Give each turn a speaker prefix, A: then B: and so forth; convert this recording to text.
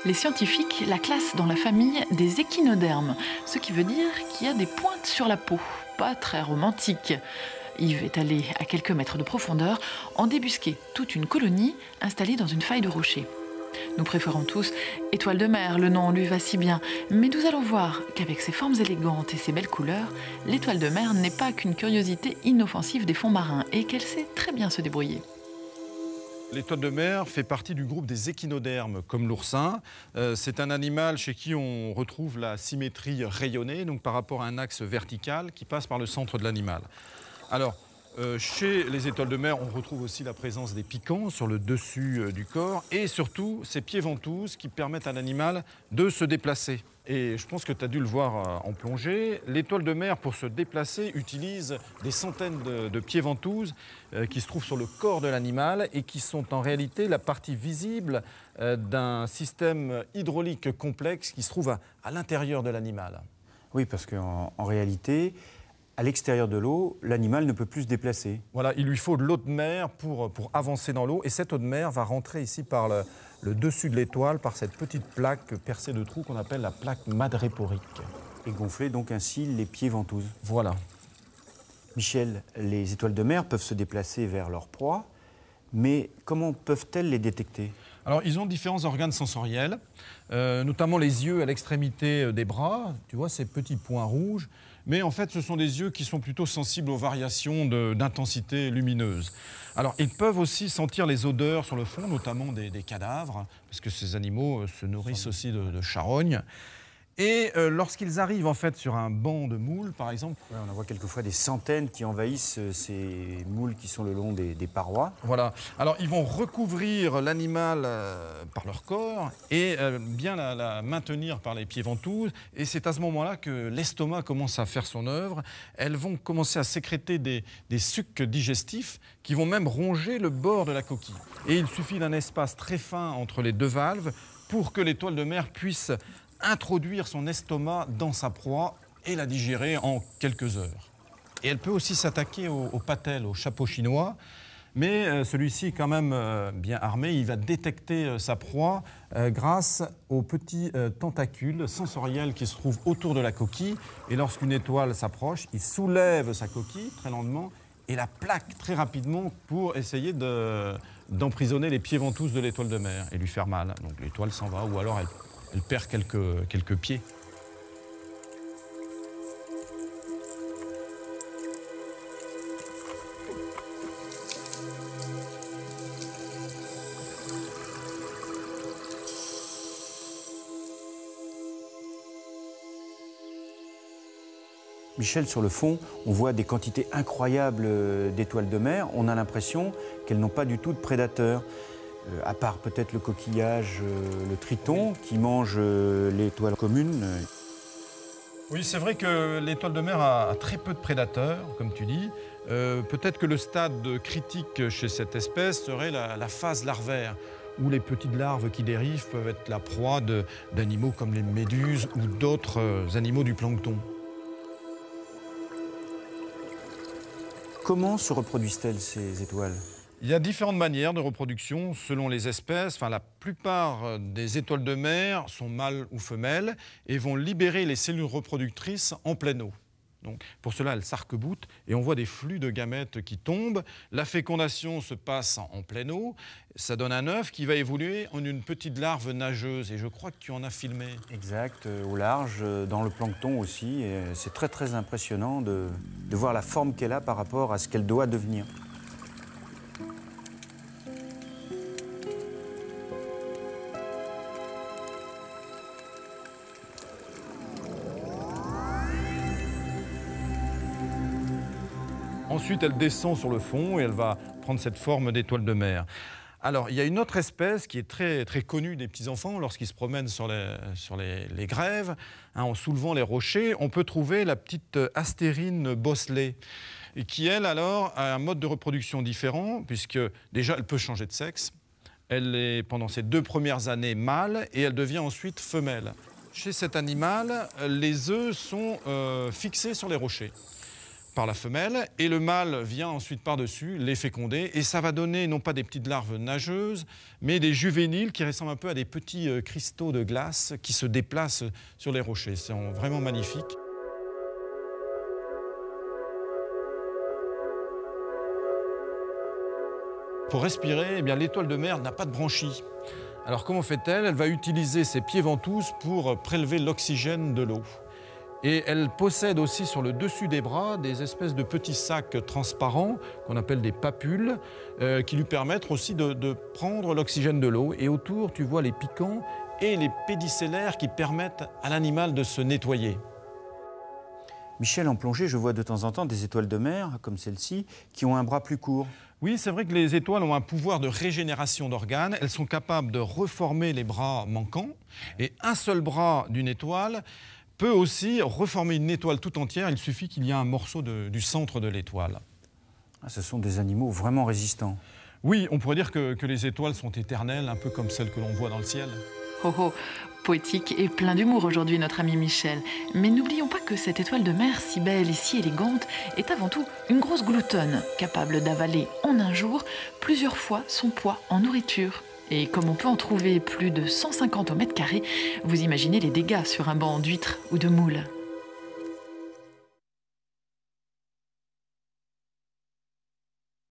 A: Les scientifiques la classent dans la famille des échinodermes, ce qui veut dire qu'il y a des pointes sur la peau, pas très romantique. Yves est allé à quelques mètres de profondeur en débusquer toute une colonie installée dans une faille de rocher. Nous préférons tous Étoile de mer, le nom lui va si bien, mais nous allons voir qu'avec ses formes élégantes et ses belles couleurs, l'étoile de mer n'est pas qu'une curiosité inoffensive des fonds marins et qu'elle sait très bien se débrouiller.
B: L'étoile de mer fait partie du groupe des échinodermes, comme l'oursin. C'est un animal chez qui on retrouve la symétrie rayonnée, donc par rapport à un axe vertical qui passe par le centre de l'animal. Alors, chez les étoiles de mer, on retrouve aussi la présence des piquants sur le dessus du corps et surtout ces pieds ventouses qui permettent à l'animal de se déplacer. Et je pense que tu as dû le voir en plongée. L'étoile de mer, pour se déplacer, utilise des centaines de pieds ventouses qui se trouvent sur le corps de l'animal et qui sont en réalité la partie visible d'un système hydraulique complexe qui se trouve à l'intérieur de l'animal.
C: Oui, parce qu'en réalité, à l'extérieur de l'eau, l'animal ne peut plus se déplacer.
B: Voilà, il lui faut de l'eau de mer pour avancer dans l'eau. Et cette eau de mer va rentrer ici par le dessus de l'étoile, par cette petite plaque percée de trous qu'on appelle la plaque madréporique.
C: Et gonfler donc ainsi les pieds ventouses.
B: Voilà.
C: Michel, les étoiles de mer peuvent se déplacer vers leur proie, mais comment peuvent-elles les détecter ?
B: Alors, ils ont différents organes sensoriels, notamment les yeux à l'extrémité des bras. Tu vois, ces petits points rouges. Mais en fait, ce sont des yeux qui sont plutôt sensibles aux variations d'intensité lumineuse. Alors, ils peuvent aussi sentir les odeurs sur le fond, notamment des cadavres, parce que ces animaux se nourrissent aussi de charognes. Et lorsqu'ils arrivent en fait sur un banc de moules, par exemple...
C: Ouais, on en voit quelquefois des centaines qui envahissent ces moules qui sont le long des parois.
B: Voilà. Alors, ils vont recouvrir l'animal par leur corps et bien la maintenir par les pieds ventouses. Et c'est à ce moment-là que l'estomac commence à faire son œuvre. Elles vont commencer à sécréter des sucs digestifs qui vont même ronger le bord de la coquille. Et il suffit d'un espace très fin entre les deux valves pour que l'étoile de mer puisse introduire son estomac dans sa proie et la digérer en quelques heures. Et elle peut aussi s'attaquer au patel, au chapeau chinois, mais celui-ci est quand même bien armé. Il va détecter sa proie grâce aux petits tentacules sensoriels qui se trouvent autour de la coquille. Et lorsqu'une étoile s'approche, il soulève sa coquille très lentement et la plaque très rapidement pour essayer d'emprisonner les pieds ventouses de l'étoile de mer et lui faire mal. Donc l'étoile s'en va, ou alors elle perd quelques pieds.
C: Michel, sur le fond, on voit des quantités incroyables d'étoiles de mer. On a l'impression qu'elles n'ont pas du tout de prédateurs. À part peut-être le coquillage, le triton, qui mange l'étoile commune.
B: Oui, c'est vrai que l'étoile de mer a très peu de prédateurs, comme tu dis. Peut-être que le stade critique chez cette espèce serait la phase larvaire, où les petites larves qui dérivent peuvent être la proie d'animaux comme les méduses ou d'autres animaux du plancton.
C: Comment se reproduisent-elles, ces étoiles ?
B: Il y a différentes manières de reproduction selon les espèces. Enfin, la plupart des étoiles de mer sont mâles ou femelles et vont libérer les cellules reproductrices en pleine eau. Donc, pour cela, elles s'arc-boutent et on voit des flux de gamètes qui tombent. La fécondation se passe en pleine eau. Ça donne un œuf qui va évoluer en une petite larve nageuse. Et je crois que tu en as filmé.
C: Exact, au large, dans le plancton aussi. C'est très très impressionnant de voir la forme qu'elle a par rapport à ce qu'elle doit devenir.
B: Ensuite, elle descend sur le fond et elle va prendre cette forme d'étoile de mer. Alors, il y a une autre espèce qui est très, très connue des petits-enfants lorsqu'ils se promènent sur les grèves, en soulevant les rochers. On peut trouver la petite astérine bosselée, et qui, elle, alors, a un mode de reproduction différent, puisque déjà, elle peut changer de sexe. Elle est, pendant ses 2 premières années, mâle, et elle devient ensuite femelle. Chez cet animal, les œufs sont fixés sur les rochers. par la femelle et le mâle vient ensuite par-dessus les féconder et ça va donner non pas des petites larves nageuses mais des juvéniles qui ressemblent un peu à des petits cristaux de glace qui se déplacent sur les rochers. C'est vraiment magnifique. Pour respirer, eh bien, l'étoile de mer n'a pas de branchies. Alors comment fait-elle? Elle va utiliser ses pieds ventouses pour prélever l'oxygène de l'eau. Et elle possède aussi sur le dessus des bras des espèces de petits sacs transparents qu'on appelle des papules qui lui permettent aussi de prendre l'oxygène de l'eau. Et autour, tu vois les piquants et les pédicellaires qui permettent à l'animal de se nettoyer.
C: Michel, en plongée, je vois de temps en temps des étoiles de mer, comme celle-ci, qui ont un bras plus court.
B: Oui, c'est vrai que les étoiles ont un pouvoir de régénération d'organes. Elles sont capables de reformer les bras manquants. Et un seul bras d'une étoile peut aussi reformer une étoile tout entière. Il suffit qu'il y ait un morceau du centre de l'étoile.
C: Ah, ce sont des animaux vraiment résistants.
B: Oui, on pourrait dire que les étoiles sont éternelles, un peu comme celles que l'on voit dans le ciel.
A: Oh oh, poétique et plein d'humour aujourd'hui notre ami Michel. Mais n'oublions pas que cette étoile de mer si belle et si élégante est avant tout une grosse gloutonne, capable d'avaler en un jour plusieurs fois son poids en nourriture. Et comme on peut en trouver plus de 150 au mètre carré, vous imaginez les dégâts sur un banc d'huîtres ou de moules.